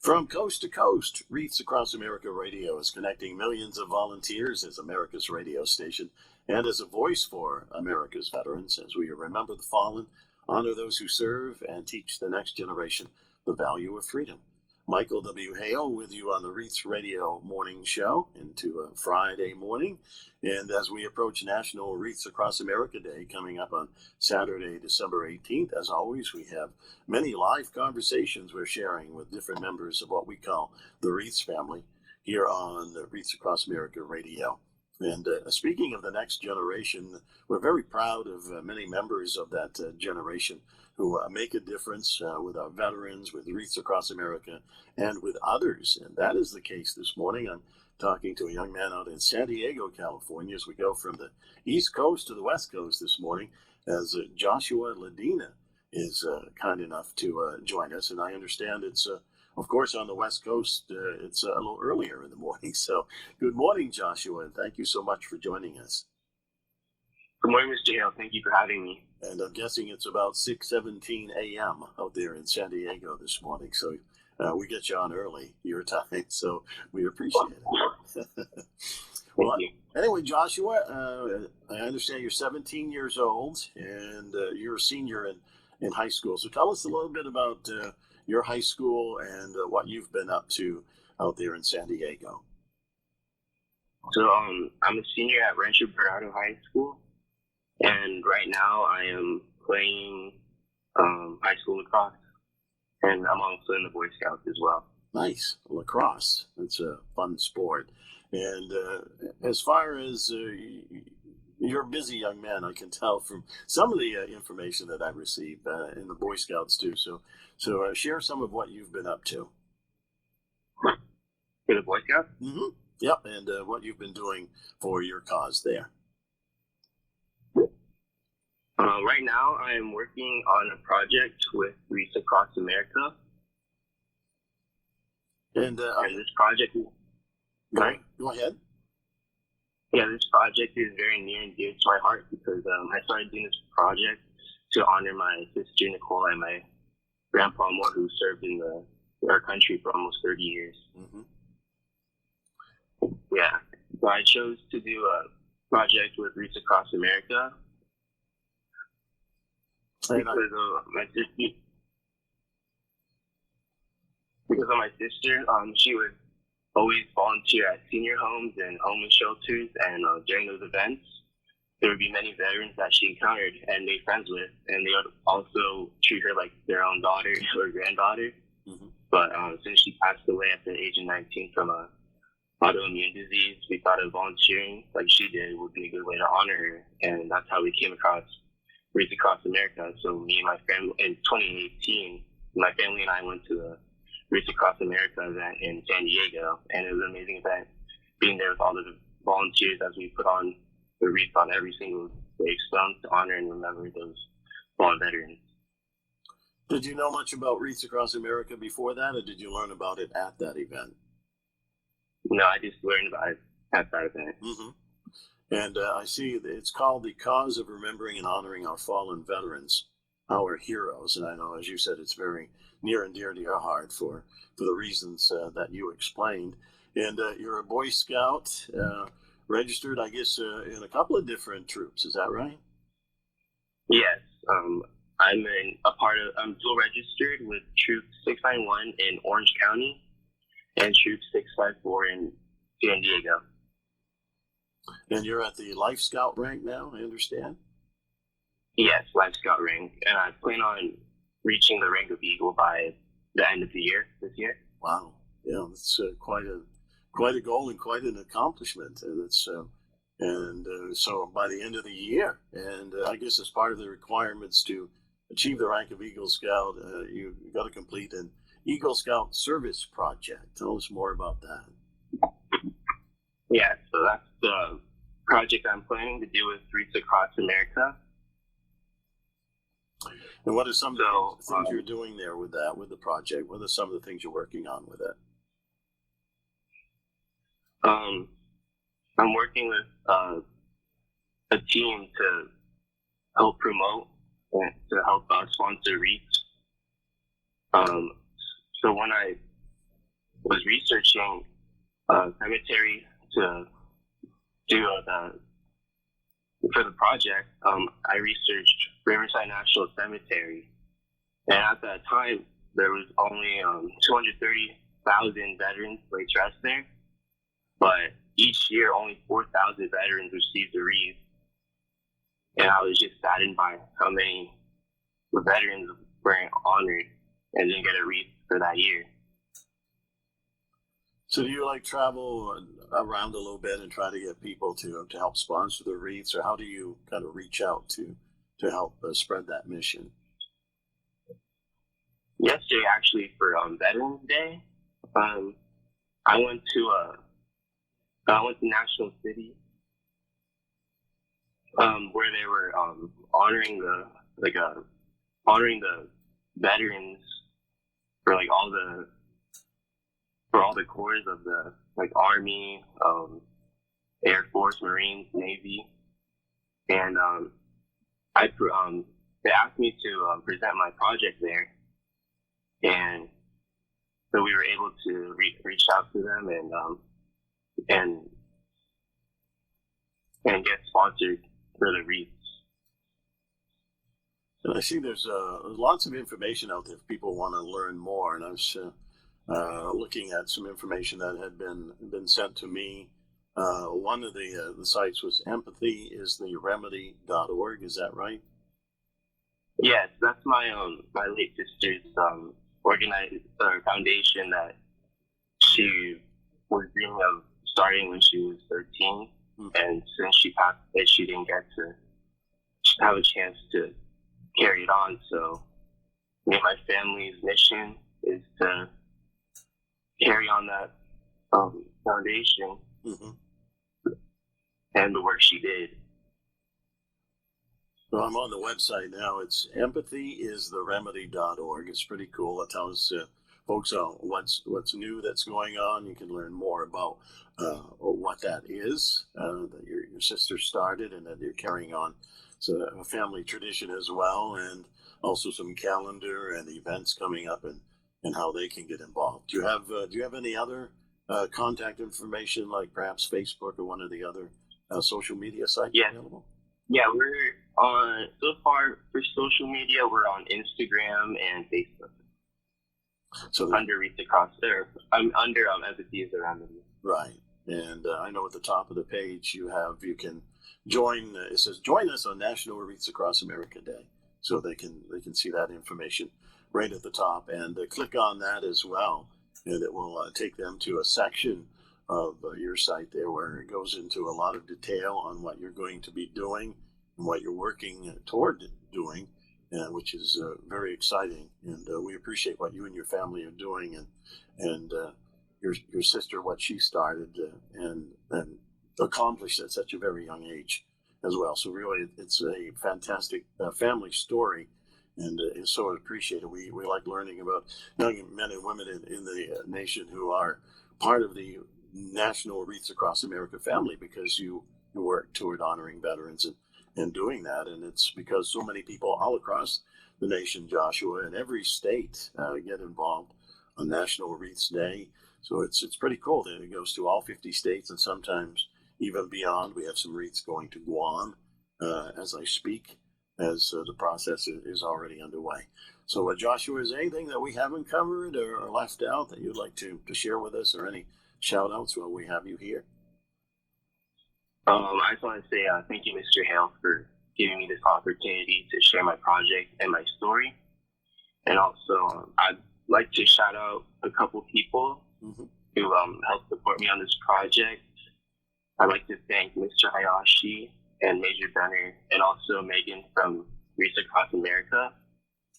From coast to coast, Wreaths Across America Radio is connecting millions of volunteers as America's radio station and as a voice for America's veterans as we remember the fallen, honor those who serve, and teach the next generation the value of freedom. Michael W. Hale with you on the Wreaths Radio Morning Show into a Friday morning. And as we approach National Wreaths Across America Day coming up on Saturday, December 18th, as always, we have many live conversations we're sharing with different members of what we call the Wreaths family here on the Wreaths Across America Radio. And speaking of the next generation, we're very proud of many members of that generation who make a difference with our veterans, with Wreaths Across America, and with others. And that is the case this morning. I'm talking to a young man out in San Diego, California, as we go from the East Coast to the West Coast this morning, as Joshua Ledina is kind enough to join us. And I understand it's, of course, on the West Coast, it's a little earlier in the morning. So good morning, Joshua, and thank you so much for joining us. Good morning, Mr. Hale. Thank you for having me. And I'm guessing it's about 6:17 a.m. out there in San Diego this morning. So we get you on early, your time. So we appreciate it. Well, anyway, Joshua, I understand you're 17 years old and you're a senior in high school. So tell us a little bit about your high school and what you've been up to out there in San Diego. So I'm a senior at Rancho Bernardo High School. And right now I am playing high school lacrosse, and I'm also in the Boy Scouts as well. Nice. Lacrosse. It's a fun sport. And as far as you're a busy young man, I can tell from some of the information that I received in the Boy Scouts too. So share some of what you've been up to. For the Boy Scouts? Mm-hmm. Yep, and what you've been doing for your cause there. Right now, I am working on a project with Wreaths Across America. And this project... Go ahead. Yeah, this project is very near and dear to my heart because I started doing this project to honor my sister Nicole and my grandpa Moore, who served in our country for almost 30 years. Mm-hmm. Yeah, so I chose to do a project with Wreaths Across America because of my sister. Because of my sister, she would always volunteer at senior homes and homeless shelters, and during those events, there would be many veterans that she encountered and made friends with, and they would also treat her like their own daughter or granddaughter. Mm-hmm. But since she passed away at the age of 19 from a autoimmune disease, we thought of volunteering like she did would be a good way to honor her, and that's how we came across Wreaths Across America. So me and my family, in 2018, my family and I went to the Wreaths Across America event in San Diego, and it was an amazing event, being there with all of the volunteers as we put on the wreath on every single gravestone to honor and remember those fallen veterans. Did you know much about Wreaths Across America before that, or did you learn about it at that event? No, I just learned about it at that event. Mm-hmm. And I see it's called the Cause of Remembering and Honoring Our Fallen Veterans, Our Heroes. And I know, as you said, it's very near and dear to your heart for the reasons that you explained. And you're a Boy Scout, registered, I guess, in a couple of different troops. Is that right? Yes. I'm dual registered with Troop 691 in Orange County and Troop 654 in San Diego. And you're at the Life Scout rank now, I understand? Yes, Life Scout rank. And I plan on reaching the rank of Eagle by the end of the year, this year. Wow. Yeah, that's quite a goal and quite an accomplishment. And it's so by the end of the year, and I guess as part of the requirements to achieve the rank of Eagle Scout, you've got to complete an Eagle Scout service project. Tell us more about that. Yeah, so that's the project I'm planning to do with Wreaths Across America. And what are some of the things you're doing there with the project? What are some of the things you're working on with it? I'm working with a team to help promote and to help sponsor Reese. So when I was researching a cemetery to do for the project, I researched Riverside National Cemetery, and at that time there was only 230,000 veterans laid to rest there, but each year only 4,000 veterans received a wreath, and I was just saddened by how many veterans weren't honored and didn't get a wreath for that year. So do you like travel around a little bit and try to get people to help sponsor the wreaths, or how do you kind of reach out to help spread that mission? Yesterday, actually, for Veterans Day, I went to National City, where they were honoring the veterans for all the corps of the Army, Air Force, Marines, Navy, and they asked me to present my project there, and so we were able to reach out to them and get sponsored for the wreaths. And I see there's lots of information out there if people want to learn more, and I was looking at some information that had been sent to me. One of the sites was empathyistheremedy.org. Is that right? Yes, that's my late sister's foundation that she was dreaming of starting when she was 13, and since she passed away, she didn't get to have a chance to carry it on. So, me and my family's mission is to carry on that foundation and the work she did. So I'm on the website now. It's empathyistheremedy.org. It's pretty cool. It tells folks what's new that's going on. You can learn more about what that is that your sister started and that you're carrying on. It's a family tradition as well, and also some calendar and events coming up and how they can get involved. Do you have any other contact information, like perhaps Facebook or one of the other social media sites available? Yeah, we're on, so far for social media, we're on Instagram and Facebook. So under Wreaths Across there, I'm under Empathy is the Remedy. Right, and I know at the top of the page you can join. It says join us on National Wreaths Across America Day, so they can see that information right at the top, and click on that as well, and it will take them to a section of your site there where it goes into a lot of detail on what you're going to be doing and what you're working toward doing, which is very exciting. And we appreciate what you and your family are doing, and your sister, what she started and accomplished at such a very young age as well. So really, it's a fantastic family story, and it's so appreciated. We like learning about young men and women in the nation who are part of the National Wreaths Across America family, because you work toward honoring veterans and doing that. And it's because so many people all across the nation, Joshua, in every state get involved on National Wreaths Day. So it's pretty cool that it goes to all 50 states and sometimes even beyond. We have some wreaths going to Guam as I speak, as the process is already underway. So Joshua, is there anything that we haven't covered or left out that you'd like to share with us, or any shout outs while we have you here? I just want to say thank you, Mr. Hale, for giving me this opportunity to share my project and my story. And also, I'd like to shout out a couple people who helped support me on this project. I'd like to thank Mr. Hayashi and Major Benner, and also Megan from Wreaths Across America,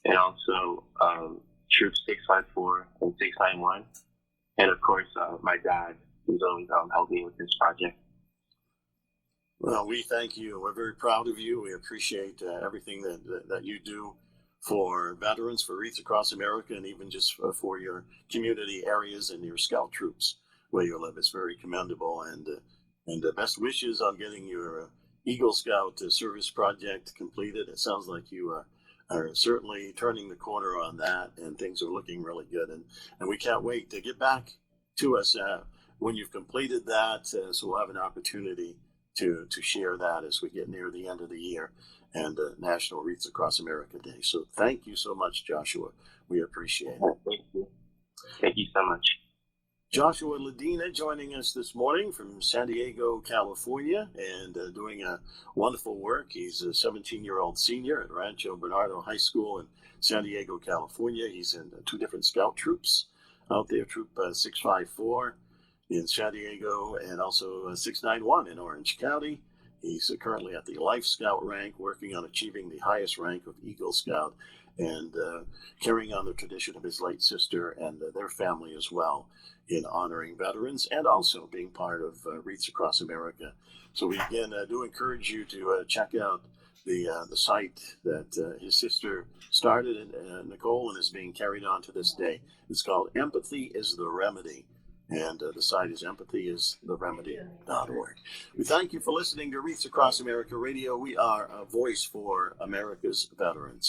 and also Troop 654 and 691. And of course, my dad, who's always helped me with this project. Well, we thank you. We're very proud of you. We appreciate everything that you do for veterans, for Wreaths Across America, and even just for your community areas and your scout troops where you live. It's very commendable, and best wishes on getting your Eagle Scout service project completed. It sounds like you are certainly turning the corner on that, and things are looking really good. And we can't wait to get back to us when you've completed that, so we'll have an opportunity to share that as we get near the end of the year and National Wreaths Across America Day. So thank you so much, Joshua. We appreciate it. Thank you. Thank you so much. Joshua Ledina joining us this morning from San Diego, California, and doing a wonderful work. He's a 17-year-old senior at Rancho Bernardo High School in San Diego, California. He's in 2 different scout troops out there, Troop 654 in San Diego and also 691 in Orange County. He's currently at the Life Scout rank, working on achieving the highest rank of Eagle Scout and carrying on the tradition of his late sister and their family as well in honoring veterans and also being part of Wreaths Across America. So we again do encourage you to check out the site that his sister started, Nicole, and is being carried on to this day. It's called Empathy is the Remedy. And the site is empathystheremedy.org. We thank you for listening to Wreaths Across America Radio. We are a voice for America's veterans.